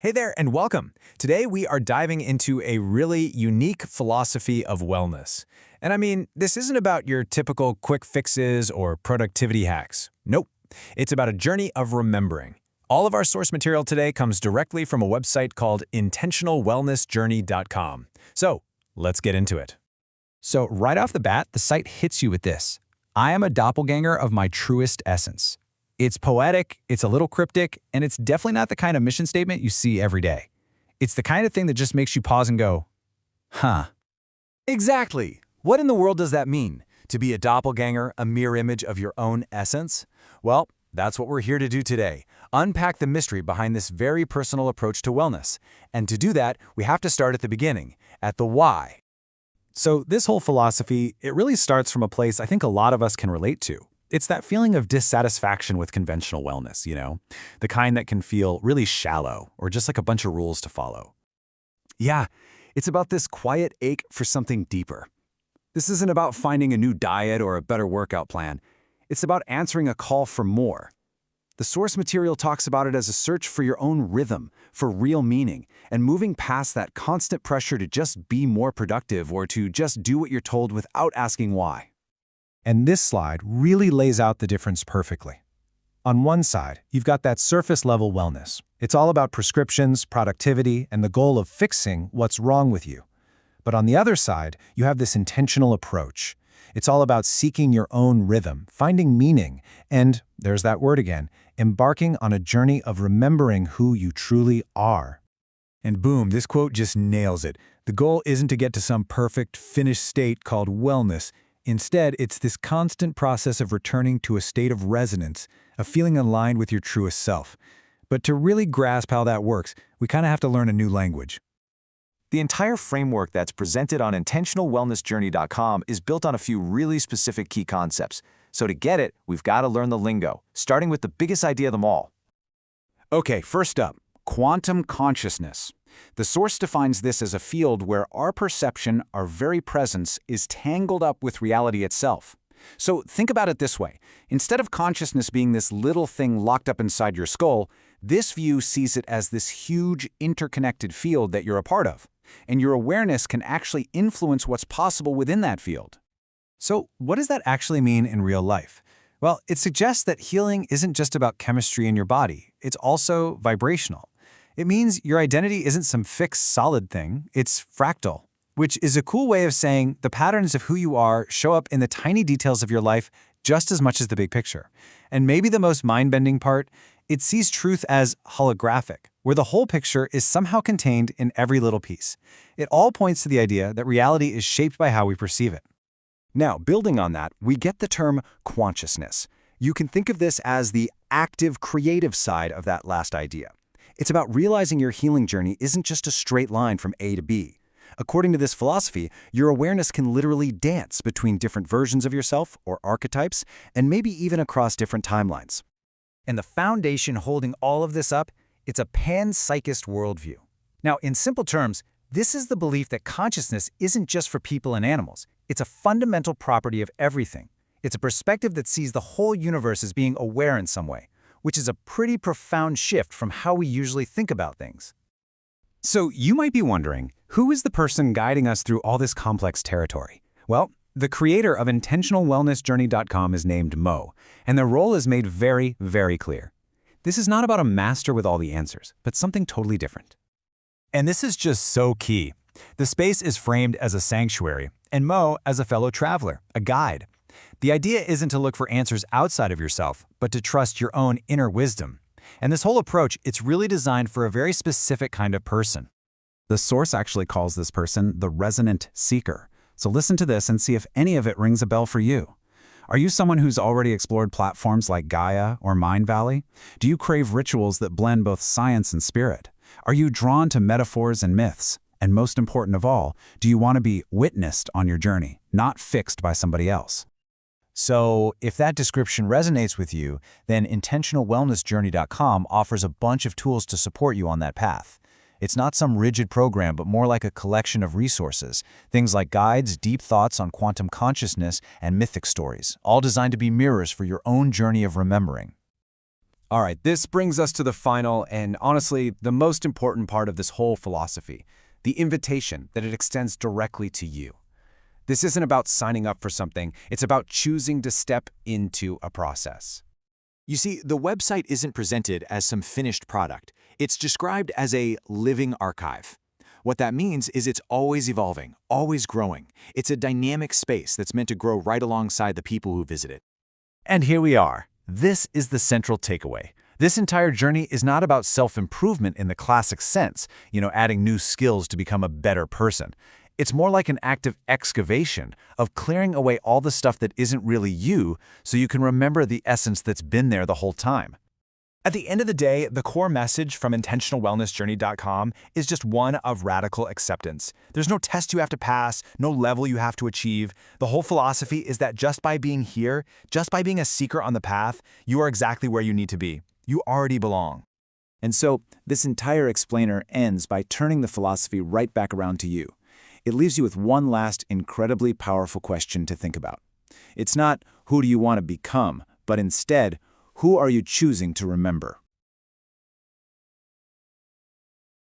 Hey there and welcome. Today we are diving into a really unique philosophy of wellness. And I mean, this isn't about your typical quick fixes or productivity hacks. Nope. It's about a journey of remembering. All of our source material today comes directly from a website called intentionalwellnessjourney.com. So, let's get into it. So, right off the bat, the site hits you with this. I am a doppelganger of my truest essence. It's poetic, it's a little cryptic, and it's definitely not the kind of mission statement you see every day. It's the kind of thing that just makes you pause and go, huh. Exactly. What in the world does that mean? To be a doppelganger, a mirror image of your own essence? Well, that's what we're here to do today. Unpack the mystery behind this very personal approach to wellness. And to do that, we have to start at the beginning, at the why. So this whole philosophy, it really starts from a place I think a lot of us can relate to. It's that feeling of dissatisfaction with conventional wellness, the kind that can feel really shallow or just like a bunch of rules to follow. Yeah, it's about this quiet ache for something deeper. This isn't about finding a new diet or a better workout plan. It's about answering a call for more. The source material talks about it as a search for your own rhythm, for real meaning, and moving past that constant pressure to just be more productive or to just do what you're told without asking why. And this slide really lays out the difference perfectly. On one side, you've got that surface-level wellness. It's all about prescriptions, productivity, and the goal of fixing what's wrong with you. But on the other side, you have this intentional approach. It's all about seeking your own rhythm, finding meaning, and, there's that word again, embarking on a journey of remembering who you truly are. And boom, this quote just nails it. The goal isn't to get to some perfect, finished state called wellness. Instead, it's this constant process of returning to a state of resonance, a feeling aligned with your truest self. But to really grasp how that works, we kind of have to learn a new language. The entire framework that's presented on intentionalwellnessjourney.com is built on a few really specific key concepts. So to get it, we've got to learn the lingo, starting with the biggest idea of them all. Okay, first up, quantum consciousness. The source defines this as a field where our perception, our very presence, is tangled up with reality itself. So think about it this way. Instead of consciousness being this little thing locked up inside your skull, this view sees it as this huge interconnected field that you're a part of. And your awareness can actually influence what's possible within that field. So what does that actually mean in real life? Well, it suggests that healing isn't just about chemistry in your body. It's also vibrational. It means your identity isn't some fixed, solid thing. It's fractal, which is a cool way of saying the patterns of who you are show up in the tiny details of your life just as much as the big picture. And maybe the most mind-bending part, it sees truth as holographic, where the whole picture is somehow contained in every little piece. It all points to the idea that reality is shaped by how we perceive it. Now, building on that, we get the term QuantSciousness. You can think of this as the active, creative side of that last idea. It's about realizing your healing journey isn't just a straight line from A to B. According to this philosophy, your awareness can literally dance between different versions of yourself or archetypes, and maybe even across different timelines. And the foundation holding all of this up, it's a panpsychist worldview. Now, in simple terms, this is the belief that consciousness isn't just for people and animals. It's a fundamental property of everything. It's a perspective that sees the whole universe as being aware in some way, which is a pretty profound shift from how we usually think about things. So you might be wondering, who is the person guiding us through all this complex territory? Well, the creator of intentionalwellnessjourney.com is named Mo, and their role is made very, very clear. This is not about a master with all the answers, but something totally different. And this is just so key. The space is framed as a sanctuary, and Mo as a fellow traveler, a guide. The idea isn't to look for answers outside of yourself, but to trust your own inner wisdom. And this whole approach, it's really designed for a very specific kind of person. The source actually calls this person the Resonant Seeker. So listen to this and see if any of it rings a bell for you. Are you someone who's already explored platforms like Gaia or Mind Valley? Do you crave rituals that blend both science and spirit? Are you drawn to metaphors and myths? And most important of all, do you want to be witnessed on your journey, not fixed by somebody else? So if that description resonates with you, then intentionalwellnessjourney.com offers a bunch of tools to support you on that path. It's not some rigid program, but more like a collection of resources, things like guides, deep thoughts on quantum consciousness, and mythic stories, all designed to be mirrors for your own journey of remembering. All right, this brings us to the final and honestly, the most important part of this whole philosophy, the invitation that it extends directly to you. This isn't about signing up for something, it's about choosing to step into a process. You see, the website isn't presented as some finished product. It's described as a living archive. What that means is it's always evolving, always growing. It's a dynamic space that's meant to grow right alongside the people who visit it. And here we are. This is the central takeaway. This entire journey is not about self-improvement in the classic sense, adding new skills to become a better person. It's more like an active excavation of clearing away all the stuff that isn't really you so you can remember the essence that's been there the whole time. At the end of the day, the core message from intentionalwellnessjourney.com is just one of radical acceptance. There's no test you have to pass, no level you have to achieve. The whole philosophy is that just by being here, just by being a seeker on the path, you are exactly where you need to be. You already belong. And so, this entire explainer ends by turning the philosophy right back around to you. It leaves you with one last incredibly powerful question to think about. It's not, who do you want to become, but instead, who are you choosing to remember?